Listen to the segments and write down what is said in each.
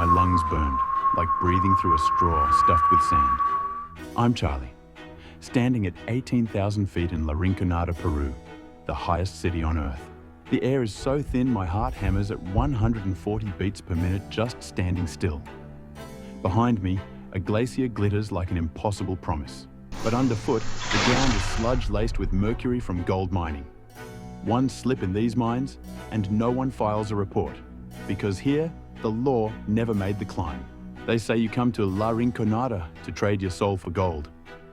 My lungs burned, like breathing through a straw stuffed with sand. I'm Charlie, standing at 18,000 feet in Rinconada, Peru, the highest city on Earth. The air is so thin my heart hammers at 140 beats per minute just standing still. Behind me, a glacier glitters like an impossible promise. But underfoot, the ground is sludge-laced with mercury from gold mining. One slip in these mines, and no one files a report. Because here, the law never made the climb. They say you come to La Rinconada to trade your soul for gold,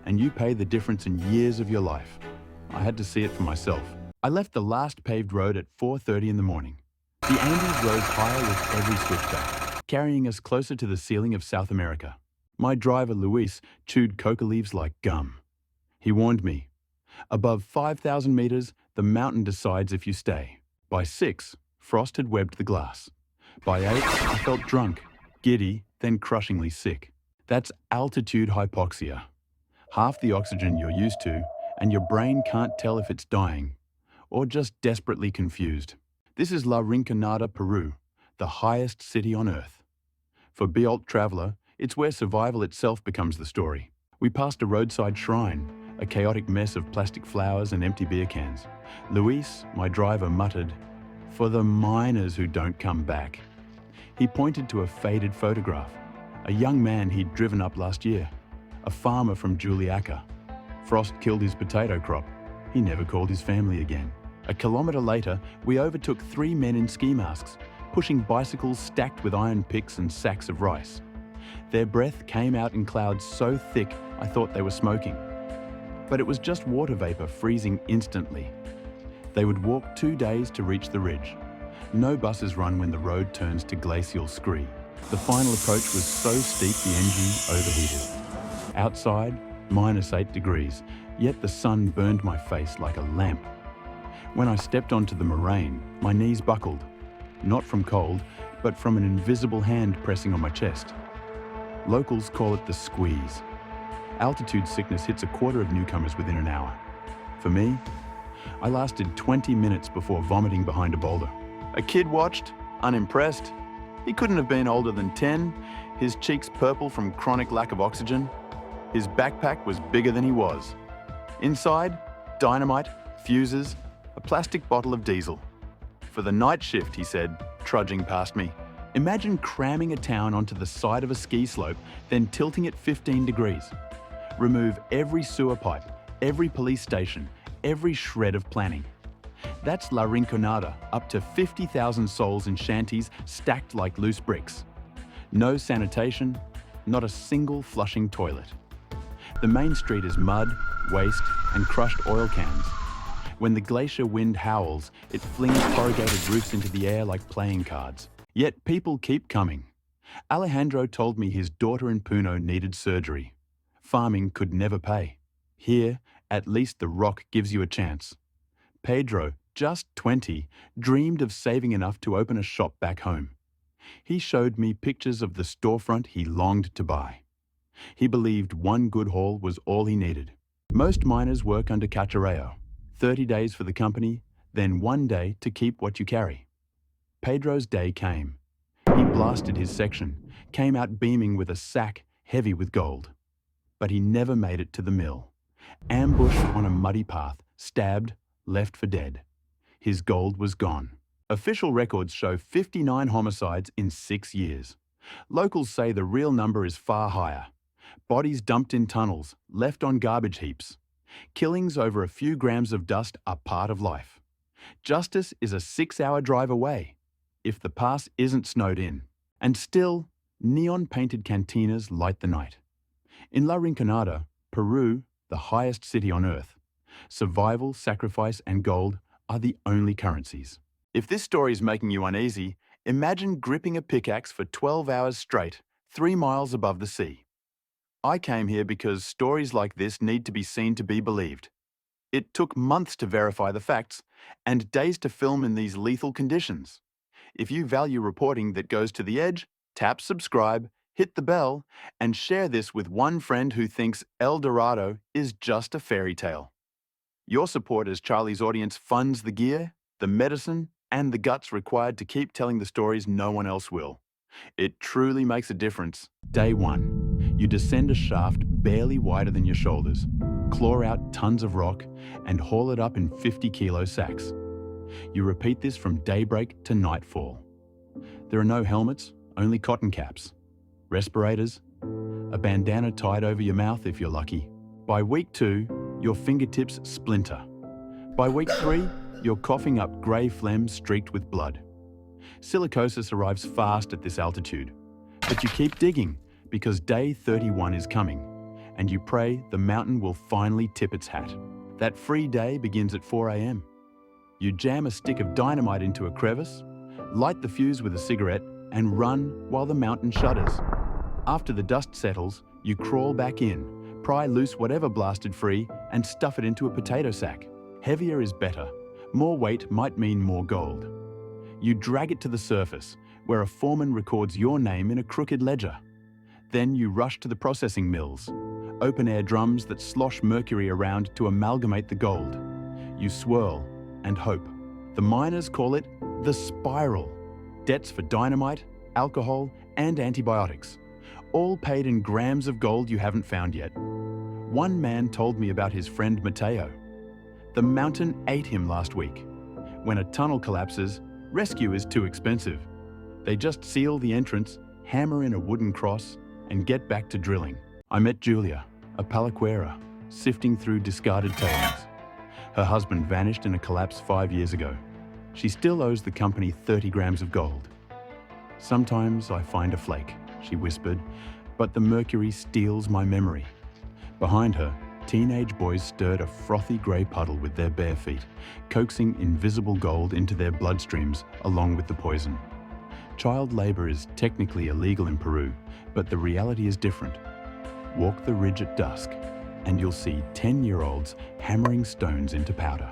and you pay the difference in years of your life. I had to see it for myself. I left the last paved road at 4:30 in the morning. The Andes rose higher with every switchback, carrying us closer to the ceiling of South America. My driver, Luis, chewed coca leaves like gum. He warned me, above 5,000 meters, the mountain decides if you stay. By 6, frost had webbed the glass. By 8, I felt drunk, giddy, then crushingly sick. That's altitude hypoxia. Half the oxygen you're used to, and your brain can't tell if it's dying, or just desperately confused. This is La Rinconada, Peru, the highest city on Earth. For Bialt Traveler, it's where survival itself becomes the story. We passed a roadside shrine, a chaotic mess of plastic flowers and empty beer cans. Luis, my driver, muttered, "For the miners who don't come back." He pointed to a faded photograph, a young man he'd driven up last year, a farmer from Juliaca. Frost killed his potato crop. He never called his family again. A kilometre later, we overtook 3 men in ski masks, pushing bicycles stacked with iron picks and sacks of rice. Their breath came out in clouds so thick I thought they were smoking. But it was just water vapour freezing instantly. They would walk 2 days to reach the ridge. No buses run when the road turns to glacial scree. The final approach was so steep the engine overheated. Outside, -8 degrees, yet the sun burned my face like a lamp. When I stepped onto the moraine, my knees buckled, not from cold, but from an invisible hand pressing on my chest. Locals call it the squeeze. Altitude sickness hits a quarter of newcomers within an hour. For me, I lasted 20 minutes before vomiting behind a boulder. A kid watched, unimpressed. He couldn't have been older than 10, his cheeks purple from chronic lack of oxygen. His backpack was bigger than he was. Inside, dynamite, fuses, a plastic bottle of diesel. "For the night shift," he said, trudging past me. Imagine cramming a town onto the side of a ski slope, then tilting it 15 degrees. Remove every sewer pipe, every police station, every shred of planning. That's La Rinconada, up to 50,000 souls in shanties stacked like loose bricks. No sanitation, not a single flushing toilet. The main street is mud, waste, and crushed oil cans. When the glacier wind howls, it flings corrugated roofs into the air like playing cards. Yet people keep coming. Alejandro told me his daughter in Puno needed surgery. Farming could never pay. Here, at least the rock gives you a chance. Pedro, just 20, dreamed of saving enough to open a shop back home. He showed me pictures of the storefront he longed to buy. He believed one good haul was all he needed. Most miners work under Catareo, 30 days for the company, then 1 day to keep what you carry. Pedro's day came. He blasted his section, came out beaming with a sack heavy with gold. But he never made it to the mill. Ambushed on a muddy path, stabbed, left for dead. His gold was gone. Official records show 59 homicides in 6 years. Locals say the real number is far higher. Bodies dumped in tunnels, left on garbage heaps. Killings over a few grams of dust are part of life. Justice is a 6-hour drive away, if the pass isn't snowed in. And still, neon-painted cantinas light the night. In La Rinconada, Peru, the highest city on Earth, survival, sacrifice, and gold are the only currencies. If this story is making you uneasy, imagine gripping a pickaxe for 12 hours straight, 3 miles above the sea. I came here because stories like this need to be seen to be believed. It took months to verify the facts, and days to film in these lethal conditions. If you value reporting that goes to the edge, tap subscribe, hit the bell, and share this with one friend who thinks El Dorado is just a fairy tale. Your support as Charlie's audience funds the gear, the medicine, and the guts required to keep telling the stories no one else will. It truly makes a difference. Day 1. You descend a shaft barely wider than your shoulders, claw out tons of rock, and haul it up in 50-kilo sacks. You repeat this from daybreak to nightfall. There are no helmets, only cotton caps, respirators, a bandana tied over your mouth if you're lucky. By week 2, your fingertips splinter. By week 3, you're coughing up grey phlegm streaked with blood. Silicosis arrives fast at this altitude, but you keep digging because day 31 is coming, and you pray the mountain will finally tip its hat. That free day begins at 4 a.m. You jam a stick of dynamite into a crevice, light the fuse with a cigarette, and run while the mountain shudders. After the dust settles, you crawl back in, pry loose whatever blasted free, and stuff it into a potato sack. Heavier is better. More weight might mean more gold. You drag it to the surface, where a foreman records your name in a crooked ledger. Then you rush to the processing mills, open-air drums that slosh mercury around to amalgamate the gold. You swirl and hope. The miners call it the spiral. Debts for dynamite, alcohol, and antibiotics, all paid in grams of gold you haven't found yet. One man told me about his friend Mateo. The mountain ate him last week. When a tunnel collapses, rescue is too expensive. They just seal the entrance, hammer in a wooden cross, and get back to drilling. I met Julia, a palaquera, sifting through discarded tailings. Her husband vanished in a collapse 5 years ago. She still owes the company 30 grams of gold. Sometimes I find a flake, she whispered, but the mercury steals my memory. Behind her, teenage boys stirred a frothy grey puddle with their bare feet, coaxing invisible gold into their bloodstreams along with the poison. Child labour is technically illegal in Peru, but the reality is different. Walk the ridge at dusk, and you'll see 10-year-olds hammering stones into powder.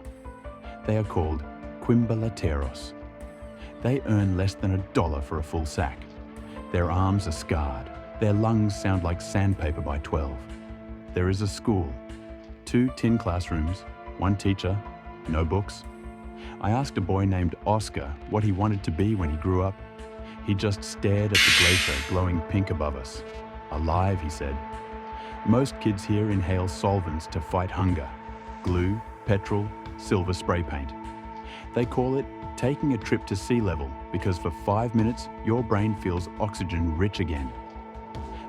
They are called quimbalateros. They earn less than $1 for a full sack. Their arms are scarred. Their lungs sound like sandpaper by 12. There is a school, 2 tin classrooms, 1 teacher, no books. I asked a boy named Oscar what he wanted to be when he grew up. He just stared at the glacier glowing pink above us. Alive, he said. Most kids here inhale solvents to fight hunger. Glue, petrol, silver spray paint. They call it taking a trip to sea level because for 5 minutes your brain feels oxygen rich again.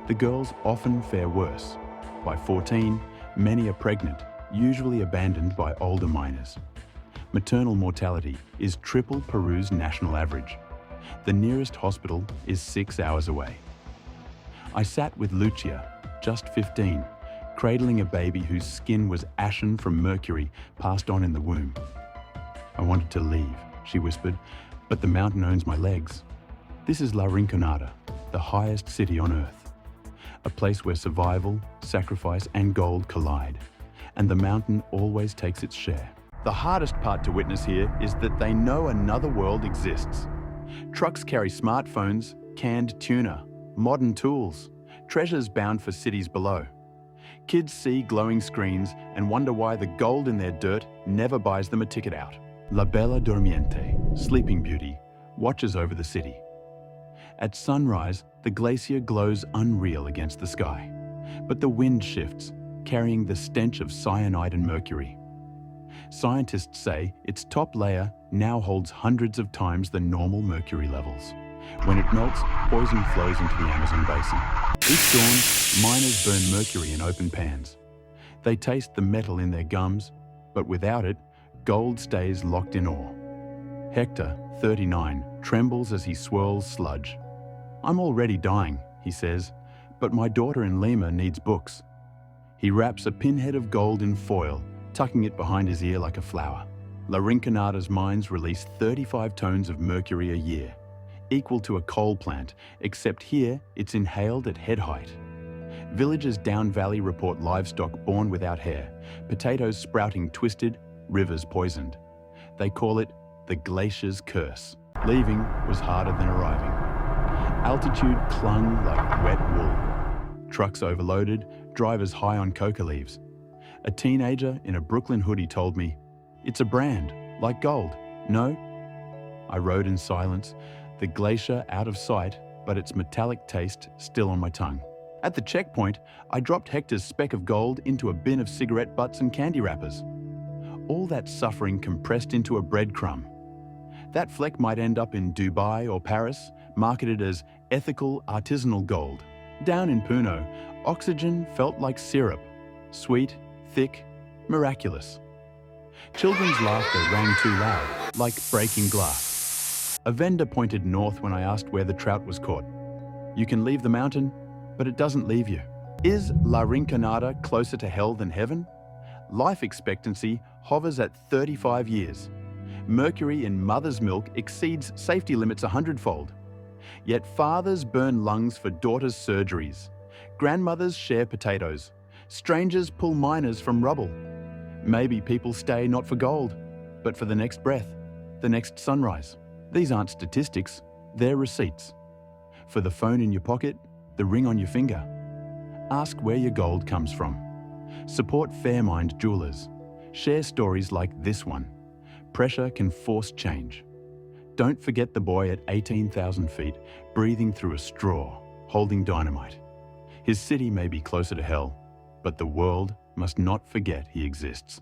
The girls often fare worse. By 14, many are pregnant, usually abandoned by older miners. Maternal mortality is triple Peru's national average. The nearest hospital is 6 hours away. I sat with Lucia, just 15, cradling a baby whose skin was ashen from mercury passed on in the womb. I wanted to leave, she whispered, but the mountain owns my legs. This is La Rinconada, the highest city on Earth. A place where survival, sacrifice, and gold collide, and the mountain always takes its share. The hardest part to witness here is that they know another world exists. Trucks carry smartphones, canned tuna, modern tools, treasures bound for cities below. Kids see glowing screens and wonder why the gold in their dirt never buys them a ticket out. La Bella Dormiente, Sleeping Beauty, watches over the city. At sunrise, the glacier glows unreal against the sky, but the wind shifts, carrying the stench of cyanide and mercury. Scientists say its top layer now holds hundreds of times the normal mercury levels. When it melts, poison flows into the Amazon basin. Each dawn, miners burn mercury in open pans. They taste the metal in their gums, but without it, gold stays locked in ore. Hector, 39, trembles as he swirls sludge. I'm already dying, he says, but my daughter in Lima needs books. He wraps a pinhead of gold in foil, tucking it behind his ear like a flower. La Rinconada's mines release 35 tons of mercury a year, equal to a coal plant, except here it's inhaled at head height. Villages down valley report livestock born without hair, potatoes sprouting twisted, rivers poisoned. They call it the glacier's curse. Leaving was harder than arriving. Altitude clung like wet wool. Trucks overloaded, drivers high on coca leaves. A teenager in a Brooklyn hoodie told me, "It's a brand, like gold." No? I rode in silence, the glacier out of sight, but its metallic taste still on my tongue. At the checkpoint, I dropped Hector's speck of gold into a bin of cigarette butts and candy wrappers. All that suffering compressed into a breadcrumb. That fleck might end up in Dubai or Paris, marketed as ethical artisanal gold. Down in Puno, oxygen felt like syrup, sweet, thick, miraculous. Children's laughter rang too loud, like breaking glass. A vendor pointed north when I asked where the trout was caught. You can leave the mountain, but it doesn't leave you. Is La Rinconada closer to hell than heaven? Life expectancy hovers at 35 years. Mercury in mother's milk exceeds safety limits 100-fold. Yet fathers burn lungs for daughters' surgeries. Grandmothers share potatoes. Strangers pull miners from rubble. Maybe people stay not for gold, but for the next breath, the next sunrise. These aren't statistics, they're receipts. For the phone in your pocket, the ring on your finger. Ask where your gold comes from. Support Fairmind Jewelers. Share stories like this one. Pressure can force change. Don't forget the boy at 18,000 feet, breathing through a straw, holding dynamite. His city may be closer to hell, but the world must not forget he exists.